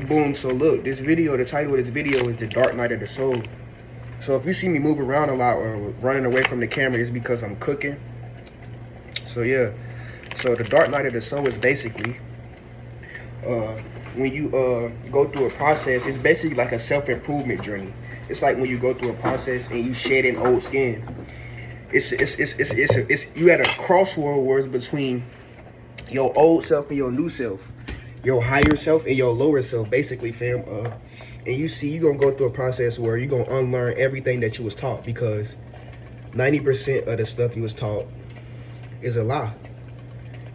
Boom, so look, this video, the title of this video is The Dark Night of the Soul. So if you see me move around a lot or running away from the camera, it's because I'm cooking. So yeah, so The Dark Night of the Soul is basically, when you go through a process, it's basically like a self-improvement journey. It's like when you go through a process and you shed an old skin. It's you at a crossroads between your old self and your new self, your higher self and your lower self, basically, fam. And you see, you're gonna go through a process where you're gonna unlearn everything that you was taught, because 90% of the stuff you was taught is a lie.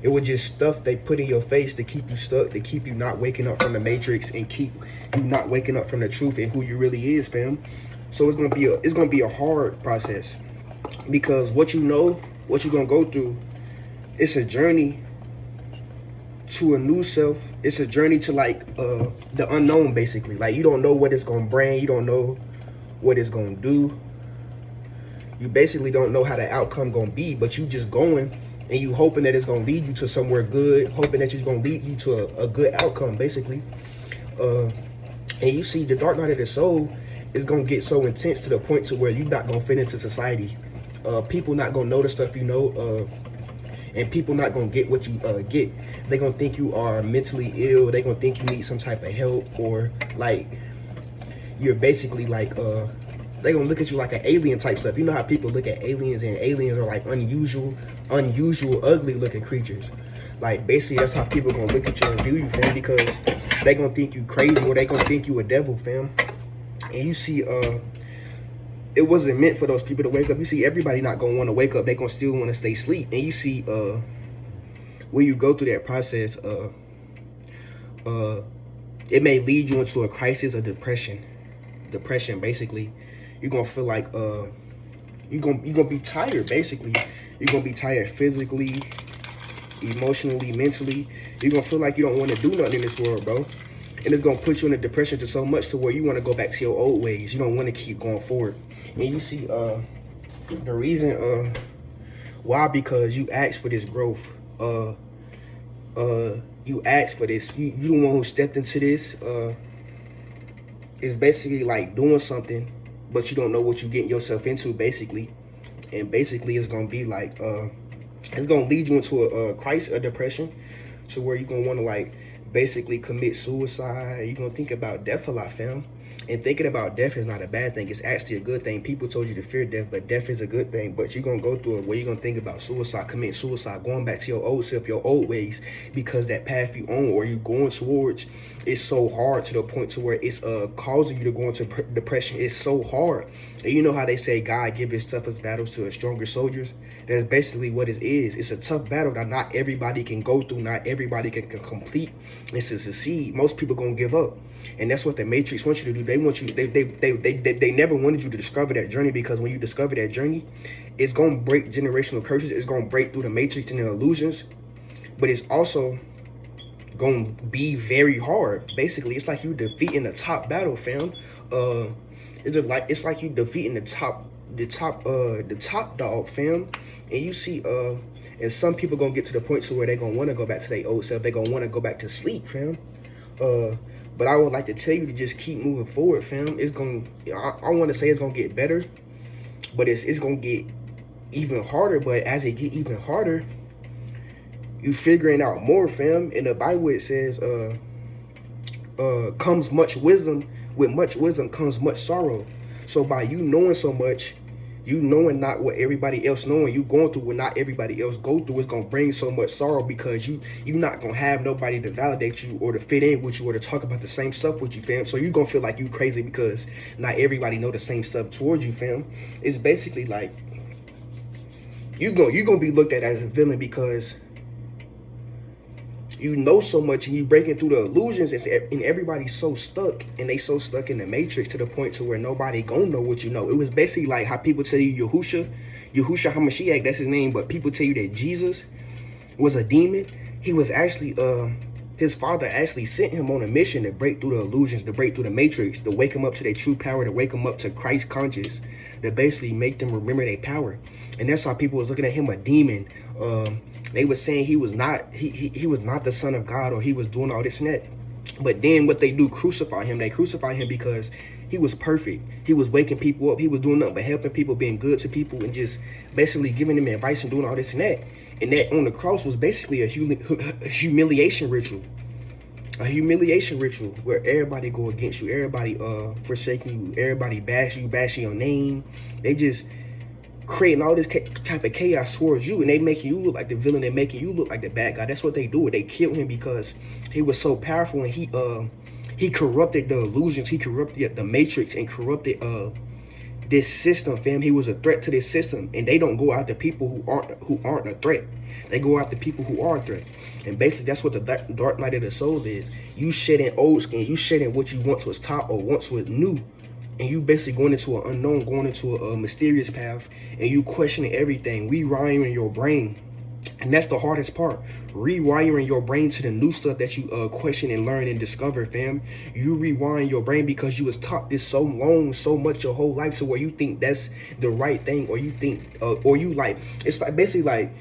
It was just stuff they put in your face to keep you stuck, to keep you not waking up from the matrix and keep you not waking up from the truth and who you really is, fam. So it's gonna be a hard process, because what you know, what you're gonna go through, it's a journey to a new self. It's a journey to like the unknown, basically. Like, you don't know what it's gonna bring, you don't know what it's gonna do, you basically don't know how the outcome gonna be, but you just going and you hoping that it's gonna lead you to somewhere good, hoping that it's gonna lead you to a good outcome, basically. And you see, the Dark Night of the Soul is gonna get so intense to the point to where you're not gonna fit into society. People not gonna know the stuff you know, and people not gonna get what you get. They gonna think you are mentally ill. They gonna think you need some type of help, or like you're basically like they gonna look at you like an alien type stuff. You know how people look at aliens, and aliens are like unusual, ugly looking creatures. Like, basically that's how people gonna look at you and view you, fam, because they gonna think you crazy, or they gonna think you a devil, fam. And you see, it wasn't meant for those people to wake up. You see, everybody not gonna want to wake up. They gonna still want to stay asleep. And you see, when you go through that process, it may lead you into a crisis of depression. Basically, you're gonna feel like you're gonna be tired. Basically, you're gonna be tired physically, emotionally, mentally. You're gonna feel like you don't want to do nothing in this world, bro. And it's gonna put you in a depression to so much to where you want to go back to your old ways. You don't want to keep going forward. And you see, the reason why, because you asked for this growth. You asked for this. You the one who stepped into this. It's basically like doing something, but you don't know what you're getting yourself into, basically. And basically, it's gonna be like it's gonna lead you into a crisis, a depression, to where you're gonna want to like basically commit suicide. You're gonna think about death a lot, fam. And thinking about death is not a bad thing. It's actually a good thing. People told you to fear death, but death is a good thing. But you're gonna go through it where you're gonna think about suicide, committing suicide, going back to your old self, your old ways, because that path you on or you going towards is so hard, to the point to where it's causing you to go into depression. It's so hard. And you know how they say God give his toughest battles to his stronger soldiers? That's basically what it is. It's a tough battle that not everybody can go through, not everybody can complete. And to succeed, most people gonna give up. And that's what the Matrix wants you to do. They want you, they never wanted you to discover that journey, because when you discover that journey, it's gonna break generational curses. It's gonna break through the Matrix and the illusions, but it's also gonna be very hard. Basically, it's like you defeating the top battle, fam. It's like you defeating the top dog, fam. And you see, and some people gonna get to the point to where they gonna want to go back to their old self. They gonna want to go back to sleep, fam. But I would like to tell you to just keep moving forward, fam. It's gonna, I want to say it's gonna get better, but it's gonna get even harder. But as it get even harder, you figuring out more, fam. In the Bible it says, comes much wisdom. With much wisdom comes much sorrow. So by you knowing so much, you knowing not what everybody else knowing, you going through what not everybody else go through, is gonna bring so much sorrow, because you not gonna have nobody to validate you or to fit in with you or to talk about the same stuff with you, fam. So you gonna feel like you crazy because not everybody know the same stuff towards you, fam. It's basically like you gonna be looked at as a villain, because you know so much and you breaking through the illusions, and everybody's so stuck, and they so stuck in the Matrix to the point to where nobody gonna know what you know. It was basically like how people tell you Yahushua HaMashiach, that's his name, but people tell you that Jesus was a demon. He was actually his father actually sent him on a mission to break through the illusions, to break through the Matrix, to wake him up to their true power, to wake him up to Christ conscious, to basically make them remember their power. And that's why people was looking at him a demon. They were saying he was not the son of God, or he was doing all this and that. But then what they do, crucify him. They crucify him because he was perfect. He was waking people up. He was doing nothing but helping people, being good to people, and just basically giving them advice and doing all this and that. And that on the cross was basically a humiliation ritual. A humiliation ritual where everybody go against you, everybody forsaking you, everybody bashing your name. They just creating all this type of chaos towards you, and they making you look like the villain and making you look like the bad guy. That's what they do. They killed him because he was so powerful, and he corrupted the illusions, he corrupted the matrix, and corrupted this system, fam. He was a threat to this system, and they don't go after people who aren't a threat. They go after people who are a threat. And basically that's what the dark night of the soul is. You shedding old skin, you shedding what you once was taught or once was new, and you basically going into an unknown, going into a mysterious path, and you questioning everything, rewiring your brain. And that's the hardest part, rewiring your brain to the new stuff that you question and learn and discover, fam. You rewiring your brain because you was taught this so long, so much your whole life, to where you think that's the right thing, or you think or you like, it's like basically like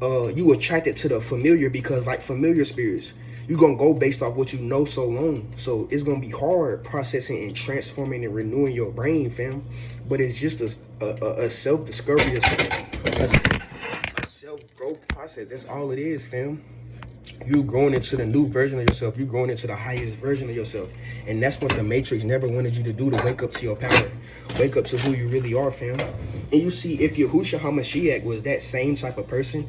you attracted to the familiar, because like familiar spirits, you're gonna go based off what you know so long. So it's gonna be hard processing and transforming and renewing your brain, fam. But it's just a self-discovery, a self-growth process. That's all it is, fam. You growing into the new version of yourself. You growing into the highest version of yourself. And that's what the Matrix never wanted you to do, to wake up to your power. Wake up to who you really are, fam. And you see, if Yahushua HaMashiach was that same type of person,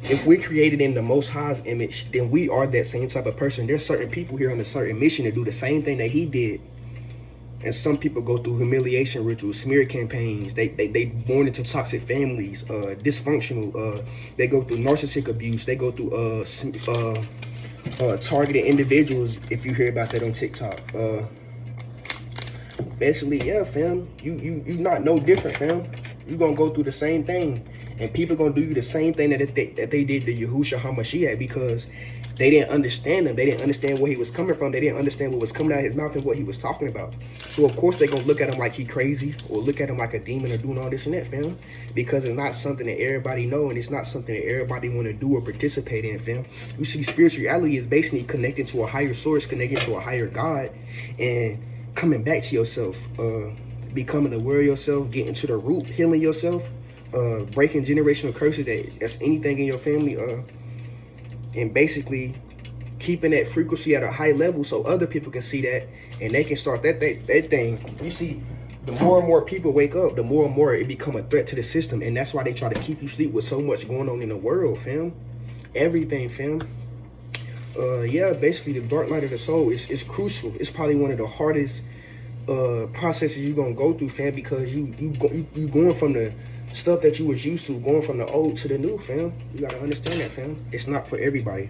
if we're created in the Most High's image, then we are that same type of person. There's certain people here on a certain mission to do the same thing that he did. And some people go through humiliation rituals, smear campaigns. They born into toxic families, dysfunctional. They go through narcissistic abuse. They go through targeted individuals. If you hear about that on TikTok, basically, yeah, fam. You not no different, fam. You gonna go through the same thing, and people gonna do you the same thing that they did to Yahushua HaMashiach, because they didn't understand him. They didn't understand where he was coming from. They didn't understand what was coming out of his mouth and what he was talking about. So of course they're gonna look at him like he crazy, or look at him like a demon, or doing all this and that, fam. Because it's not something that everybody know, and it's not something that everybody want to do or participate in, fam. You see, spirituality is basically connecting to a higher source, connecting to a higher God, and coming back to yourself, becoming aware of yourself, getting to the root, healing yourself, breaking generational curses that's anything in your family, and basically keeping that frequency at a high level so other people can see that, and they can start that thing. You see, the more and more people wake up, the more and more it become a threat to the system, and that's why they try to keep you asleep with so much going on in the world, fam. Everything, fam. Yeah, basically the dark night of the soul is crucial. It's probably one of the hardest processes you're gonna go through, fam, because you going from the stuff that you was used to, going from the old to the new, fam. You gotta understand that, fam. It's not for everybody.